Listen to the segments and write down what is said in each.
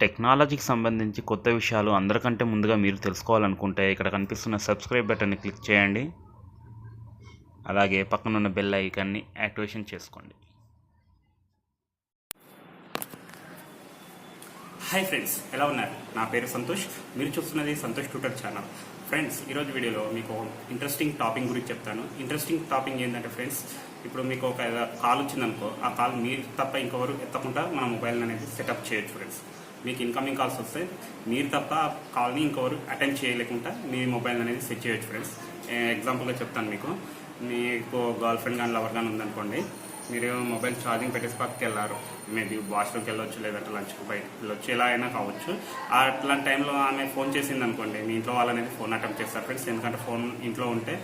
టెక్నాలజీకి సంబంధించి కొత్త విషయాలు అందరికంటే ముందుగా మీరు తెలుసుకోవాలనుకుంటే ఇక్కడ కనిపిస్తున్న సబ్స్క్రైబ్ బటన్ని క్లిక్ చేయండి. అలాగే పక్కనున్న బెల్ ఐకాన్ని యాక్టివేషన్ చేసుకోండి. హాయ్ ఫ్రెండ్స్, ఎలా ఉన్నారు? నా పేరు సంతోష్. మీరు చూస్తున్నది సంతోష్ ట్యూటర్ ఛానల్. ఫ్రెండ్స్, ఈరోజు వీడియోలో మీకు ఇంట్రెస్టింగ్ టాపిక్ గురించి చెప్తాను. ఇంట్రెస్టింగ్ టాపిక్ ఏంటంటే ఫ్రెండ్స్, ఇప్పుడు మీకు ఒక కాల్ వచ్చిందనుకో, ఆ కాల్ మీరు తప్ప ఇంకెవరు ఎత్తకుండా మన మొబైల్ అనేది సెటప్ చేయొచ్చు ఫ్రెండ్స్. మీకు ఇన్కమింగ్ కాల్స్ వస్తే మీరు తప్ప ఆ కాల్ని ఇంకెవరు అటెండ్ చేయలేకుండా మీ మొబైల్ అనేది సెట్ చేయొచ్చు ఫ్రెండ్స్. ఎగ్జాంపుల్గా చెప్తాను మీకు గర్ల్ ఫ్రెండ్ కానీ లవర్ కానీ ఉందనుకోండి, మీరు మొబైల్ ఛార్జింగ్ పెట్టేసి పక్కకి వెళ్ళారు, మేబీ వాష్రూమ్కి వెళ్ళొచ్చు, లేదంటే లంచ్కి బయటకు వెళ్ళొచ్చు, ఎలా అయినా కావచ్చు. అట్లాంటి టైంలో ఆమె ఫోన్ చేసింది అనుకోండి, మీ ఇంట్లో వాళ్ళనేది ఫోన్ అటెంప్ట్ చేస్తారు ఫ్రెండ్స్. ఎందుకంటే ఫోన్ ఇంట్లో ఉంటే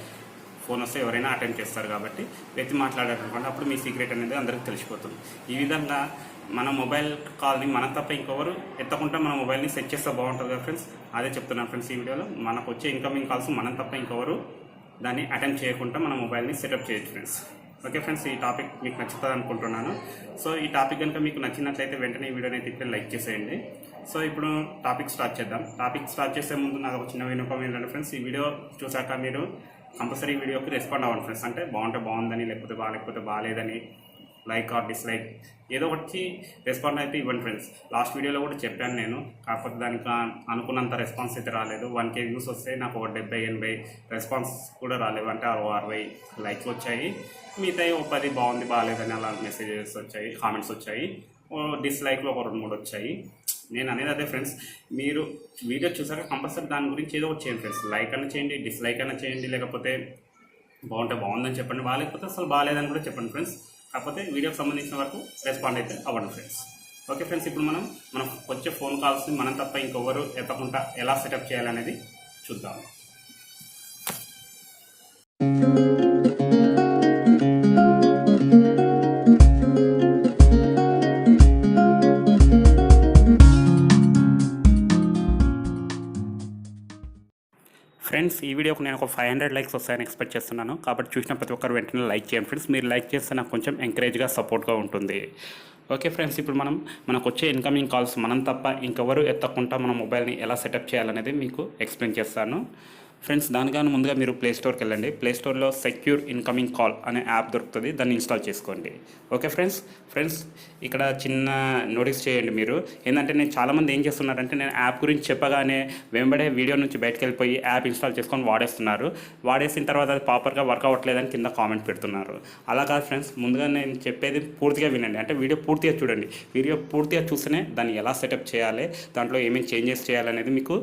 ఫోన్ వస్తే ఎవరైనా అటెంప్ట్ చేస్తారు కాబట్టి ఎత్తి మాట్లాడారనుకోండి, అప్పుడు మీ సీక్రెట్ అనేది అందరికీ తెలిసిపోతుంది. ఈ విధంగా మన మొబైల్ కాల్ని మనం తప్ప ఇంకెవరు ఎత్తకుండా మన మొబైల్ని సెట్ చేస్తే బాగుంటుంది కదా ఫ్రెండ్స్. అదే చెప్తున్నాను ఫ్రెండ్స్, ఈ వీడియోలో మనకు వచ్చే ఇన్కమింగ్ కాల్స్ మనం తప్ప ఇంకెవరు దాన్ని అటెంప్ట్ చేయకుండా మన మొబైల్ని సెటప్ చేయొచ్చు ఫ్రెండ్స్. ఓకే ఫ్రెండ్స్, ఈ టాపిక్ మీకు నచ్చుతుంది అనుకుంటున్నాను. సో ఈ టాపిక్ కనుక మీకు నచ్చినట్లయితే వెంటనే ఈ వీడియోని అయితే ఇప్పుడే లైక్ చేసేయండి. సో ఇప్పుడు టాపిక్ స్టార్ట్ చేద్దాం. టాపిక్ స్టార్ట్ చేసే ముందు నాకు ఒక చిన్న వినపం ఏంటంటే ఫ్రెండ్స్, ఈ వీడియో చూసాక మీరు కంపల్సరీ వీడియోకి రెస్పాండ్ అవ్వండి ఫ్రెండ్స్. అంటే బాగుంటే బాగుందని, లేకపోతే బాగాలేదని, లైక్ ఆర్ డిస్లైక్ ఏదో ఒకటి రెస్పాండ్ అయితే ఇవ్వండి ఫ్రెండ్స్. లాస్ట్ వీడియోలో కూడా చెప్పాను నేను, కాకపోతే దానికి అనుకున్నంత రెస్పాన్స్ అయితే రాలేదు. 1K వ్యూస్ వస్తే నాకు 70-80 రెస్పాన్స్ కూడా రాలేదు. అంటే 60 లైక్స్ వచ్చాయి, మిగతా 10 బాగుంది బాగాలేదని అలా మెసేజెస్ వచ్చాయి, కామెంట్స్ వచ్చాయి. డిస్లైక్లో ఒక 2-3 వచ్చాయి. నేను అనేది అదే ఫ్రెండ్స్, మీరు వీడియో చూసాక కంపల్సరీ దాని గురించి ఏదో ఒకటి చేయండి ఫ్రెండ్స్. లైక్ అయినా చేయండి, డిస్లైక్ అయినా చేయండి, లేకపోతే బాగుంటే బాగుందని చెప్పండి, బాగాలేకపోతే అసలు బాగాలేదని కూడా చెప్పండి ఫ్రెండ్స్. కాకపోతే వీడియోకి సంబంధించిన వరకు రెస్పాండ్ అయితే అవ్వండి ఫ్రెండ్స్. ఓకే ఫ్రెండ్స్, ఇప్పుడు మనం వచ్చే ఫోన్ కాల్స్ని మనం తప్ప ఇంకొకరు ఎత్తకుండా ఎలా సెటప్ చేయాలనేది చూద్దాం. ఫ్రెండ్స్, ఈ వీడియోకి నేను ఒక 500 లైక్స్ వస్తాయని ఎక్స్పెక్ట్ చేస్తున్నాను. కాబట్టి చూసిన ప్రతి ఒక్కరు వెంటనే లైక్ చేయండి ఫ్రెండ్స్. మీరు లైక్ చేస్తే నాకు కొంచెం ఎంకరేజ్గా సపోర్ట్గా ఉంటుంది. ఓకే ఫ్రెండ్స్, ఇప్పుడు మనకు వచ్చే ఇన్కమింగ్ కాల్స్ మనం తప్ప ఇంకెవరు ఎత్తకుండా మన మొబైల్ని ఎలా సెటప్ చేయాలనేది మీకు ఎక్స్ప్లెయిన్ చేస్తాను ఫ్రెండ్స్. దానికన్నా ముందుగా మీరు ప్లేస్టోర్కి వెళ్ళండి. ప్లేస్టోర్లో సెక్యూర్ ఇన్కమింగ్ కాల్ అనే యాప్ దొరుకుతుంది, దాన్ని ఇన్స్టాల్ చేసుకోండి. ఓకే ఫ్రెండ్స్ ఇక్కడ చిన్న నోటీస్ చేయండి మీరు. ఏంటంటే నేను చాలామంది ఏం చేస్తున్నారంటే, నేను యాప్ గురించి చెప్పగానే వెంబడే వీడియో నుంచి బయటకు వెళ్ళిపోయి యాప్ ఇన్స్టాల్ చేసుకొని వాడేస్తున్నారు. వాడేసిన తర్వాత అది ప్రాపర్గా వర్క్ అవ్వట్లేదని కింద కామెంట్ పెడుతున్నారు. అలా కాదు ఫ్రెండ్స్, ముందుగా నేను చెప్పేది పూర్తిగా వినండి. అంటే వీడియో పూర్తిగా చూడండి. వీడియో పూర్తిగా చూస్తేనే దాన్ని ఎలా సెటప్ చేయాలి, దాంట్లో ఏమేమి చేంజెస్ చేయాలనేది మీకు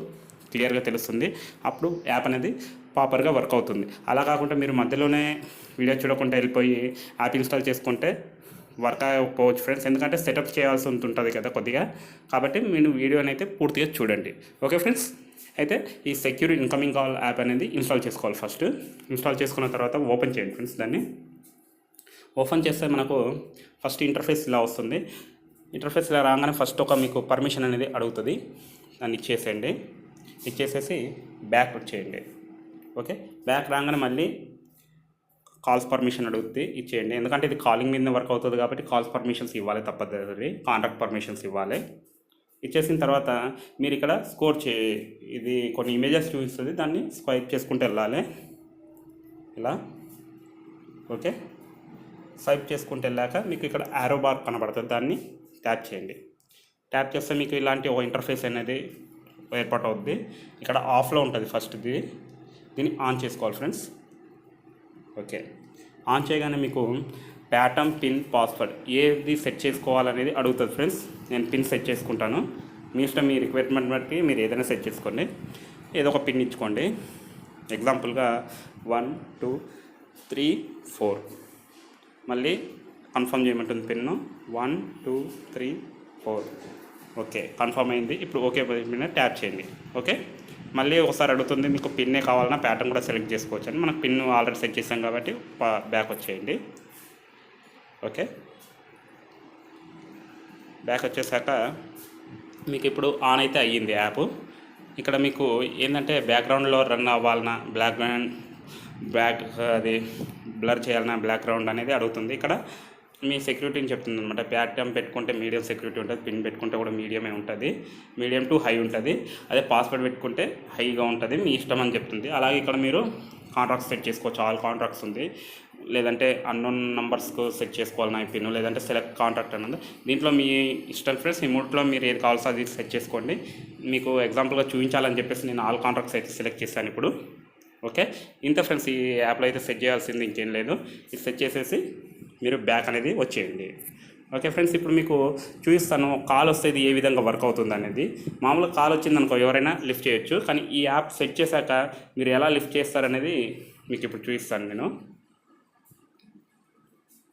క్లియర్గా తెలుస్తుంది. అప్పుడు యాప్ అనేది ప్రాపర్గా వర్క్ అవుతుంది. అలా కాకుండా మీరు మధ్యలోనే వీడియో చూడకుండా వెళ్ళిపోయి యాప్ ఇన్స్టాల్ చేసుకుంటే వర్క్ అవ్వకపోవచ్చు ఫ్రెండ్స్. ఎందుకంటే సెటప్ చేయాల్సి ఉంటుంది కదా కొద్దిగా. కాబట్టి మీరు వీడియోని అయితే పూర్తిగా చూడండి. ఓకే ఫ్రెండ్స్, అయితే ఈ సెక్యూర్ ఇన్కమింగ్ కాల్ యాప్ అనేది ఇన్స్టాల్ చేసుకోవాలి. ఫస్ట్ ఇన్స్టాల్ చేసుకున్న తర్వాత ఓపెన్ చేయండి ఫ్రెండ్స్. దాన్ని ఓపెన్ చేస్తే మనకు ఫస్ట్ ఇంటర్ఫేస్ ఇలా వస్తుంది. ఇంటర్ఫేస్ ఇలా రాగానే ఫస్ట్ మీకు పర్మిషన్ అనేది అడుగుతుంది, దాన్ని ఇచ్చేసేయండి. ఇచ్చేసేసి బ్యాక్ వచ్చేయండి. ఓకే, బ్యాక్ రాగానే మళ్ళీ కాల్స్ పర్మిషన్ అడుగుతుంది, ఇచ్చేయండి. ఎందుకంటే ఇది కాలింగ్ మీద వర్క్ అవుతుంది కాబట్టి కాల్స్ పర్మిషన్స్ ఇవ్వాలి, తప్పదు. కాంటాక్ట్ పర్మిషన్స్ ఇవ్వాలి. ఇచ్చేసిన తర్వాత మీరు ఇక్కడ స్కోర్ ఇది కొన్ని ఇమేజెస్ చూపిస్తుంది, దాన్ని స్వైప్ చేసుకుంటూ వెళ్ళాలి ఇలా. ఓకే, స్వైప్ చేసుకుంటూ వెళ్ళాక మీకు ఇక్కడ యారో బార్ కనబడుతుంది, దాన్ని ట్యాప్ చేయండి. ట్యాప్ చేస్తే మీకు ఇలాంటి ఒక ఇంటర్ఫేస్ అనేది ఏర్పాటు అవుద్ది. ఇక్కడ ఆఫ్లో ఉంటుంది ఫస్ట్, దీన్ని ఆన్ చేసుకోవాలి ఫ్రెండ్స్. ఓకే, ఆన్ చేయగానే మీకు ప్యాటర్న్, పిన్, పాస్వర్డ్ ఏది సెట్ చేసుకోవాలనేది అడుగుతుంది ఫ్రెండ్స్. నేను పిన్ సెట్ చేసుకుంటాను. మీ ఇష్టం, మీ రిక్వైర్మెంట్ బట్టి మీరు ఏదైనా సెట్ చేసుకోండి. ఏదో ఒక పిన్ ఇచ్చుకోండి. ఎగ్జాంపుల్గా 1 2 3 4 మళ్ళీ కన్ఫర్మ్ చేయమంటుంది పిన్ను. 1 2 3 4 ఓకే, కన్ఫర్మ్ అయింది. ఇప్పుడు ఓకే మీద ట్యాప్ చేయండి. ఓకే, మళ్ళీ ఒకసారి అడుగుతుంది మీకు పిన్నే కావాలన్నా ప్యాటర్న్ కూడా సెలెక్ట్ చేసుకోవచ్చు అని. మనకు పిన్ ఆల్రెడీ సెట్ చేసాం కాబట్టి బ్యాక్ వచ్చేయండి. ఓకే, బ్యాక్ వచ్చేసాక మీకు ఇప్పుడు ఆన్ అయితే అయ్యింది యాప్. ఇక్కడ మీకు ఏంటంటే బ్యాక్గ్రౌండ్లో రన్ అవ్వాలన్నా, అది బ్లర్ చేయాలన్నా బ్యాక్గ్రౌండ్ అనేది అడుగుతుంది. ఇక్కడ మీ సెక్యూరిటీని చెప్తుంది అనమాట. ప్యాటర్న్ పెట్టుకుంటే మీడియం సెక్యూరిటీ ఉంటుంది, పిన్ పెట్టుకుంటే కూడా మీడియమే ఉంటుంది, మీడియం టు హై ఉంటుంది. అదే పాస్వర్డ్ పెట్టుకుంటే హైగా ఉంటుంది, మీ ఇష్టం అని చెప్తుంది. అలాగే ఇక్కడ మీరు కాంట్రాక్ట్స్ సెట్ చేసుకోవచ్చు, ఆల్ కాంట్రాక్ట్స్ ఉంది, లేదంటే అన్నోన్ నంబర్స్కు సెట్ చేసుకోవాలన్నా ఈ పిన్, లేదంటే సెలెక్ట్ కాంట్రాక్ట్ అన్నది. దీంట్లో మీ ఇష్టం ఫ్రెండ్స్, ఈ మూడులో మీరు ఏది కావాల్సో అది సెట్ చేసుకోండి. మీకు ఎగ్జాంపుల్గా చూపించాలని చెప్పేసి నేను ఆల్ కాంట్రాక్ట్స్ అయితే సెలెక్ట్ చేశాను ఇప్పుడు. ఓకే, ఇంత ఫ్రెండ్స్, ఈ యాప్లో అయితే సెట్ చేయాల్సింది ఇంకేం లేదు. ఇది సెట్ చేసేసి మీరు బ్యాక్ అనేది వచ్చేయండి. ఓకే ఫ్రెండ్స్, ఇప్పుడు మీకు చూపిస్తాను కాల్ వస్తే ఇది ఏ విధంగా వర్క్ అవుతుంది అనేది. మామూలుగా కాల్ వచ్చిందనుకో ఎవరైనా లిఫ్ట్ చేయొచ్చు, కానీ ఈ యాప్ సెట్ చేశాక మీరు ఎలా లిఫ్ట్ చేస్తారనేది మీకు ఇప్పుడు చూపిస్తాను నేను.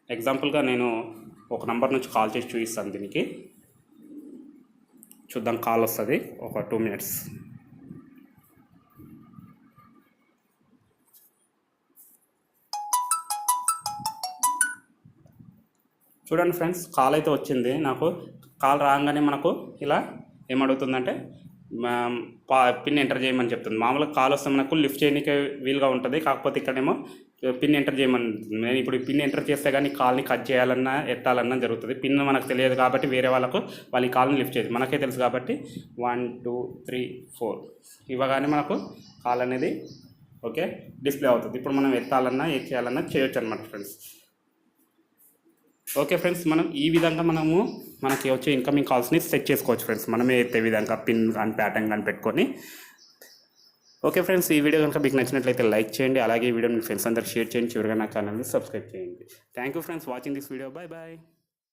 ఎగ్జాంపుల్గా నేను ఒక నంబర్ నుంచి కాల్ చేసి చూపిస్తాను. దీనికి చూద్దాం, కాల్ వస్తుంది ఒక 2 minutes. చూడండి ఫ్రెండ్స్, కాల్ అయితే వచ్చింది నాకు. కాల్ రాగానే మనకు ఇలా ఏమడుగుతుందంటే పిన్ ఎంటర్ చేయమని చెప్తుంది. మామూలుగా కాల్ వస్తే మనకు లిఫ్ట్ చేయడానికి వీలుగా ఉంటుంది, కాకపోతే ఇక్కడేమో పిన్ ఎంటర్ చేయమని. నేను ఇప్పుడు పిన్ ఎంటర్ చేస్తే కానీ కాల్ని కట్ చేయాలన్నా ఎత్తాలన్నా జరుగుతుంది. పిన్ మనకు తెలియదు కాబట్టి వేరే వాళ్ళకు వాళ్ళ ఈ కాల్ని లిఫ్ట్ చేయదు, మనకే తెలుసు కాబట్టి 1 2 3 4 ఇవ్వగానే మనకు కాల్ అనేది ఓకే డిస్ప్లే అవుతుంది. ఇప్పుడు మనం ఎత్తాలన్నా ఏం చేయాలన్నా చేయొచ్చు అనమాట ఫ్రెండ్స్. ఓకే ఫ్రెండ్స్, మనం ఈ విధంగా మనకి వచ్చే ఇన్కమింగ్ కాల్స్ని సెట్ చేసుకోవచ్చు ఫ్రెండ్స్, మనమే ఎత్తే విధంగా పిన్ కానీ ప్యాటర్న్ కానీ పెట్టుకొని. ఓకే ఫ్రెండ్స్, ఈ వీడియో కనుక మీకు నచ్చినట్లయితే లైక్ చేయండి, అలాగే ఈ వీడియో మీ ఫ్రెండ్స్ అందరికి షేర్ చేయండి, చివరిగా నా ఛానల్ని సబ్స్క్రైబ్ చేయండి. Thank you friends watching this video. Bye bye.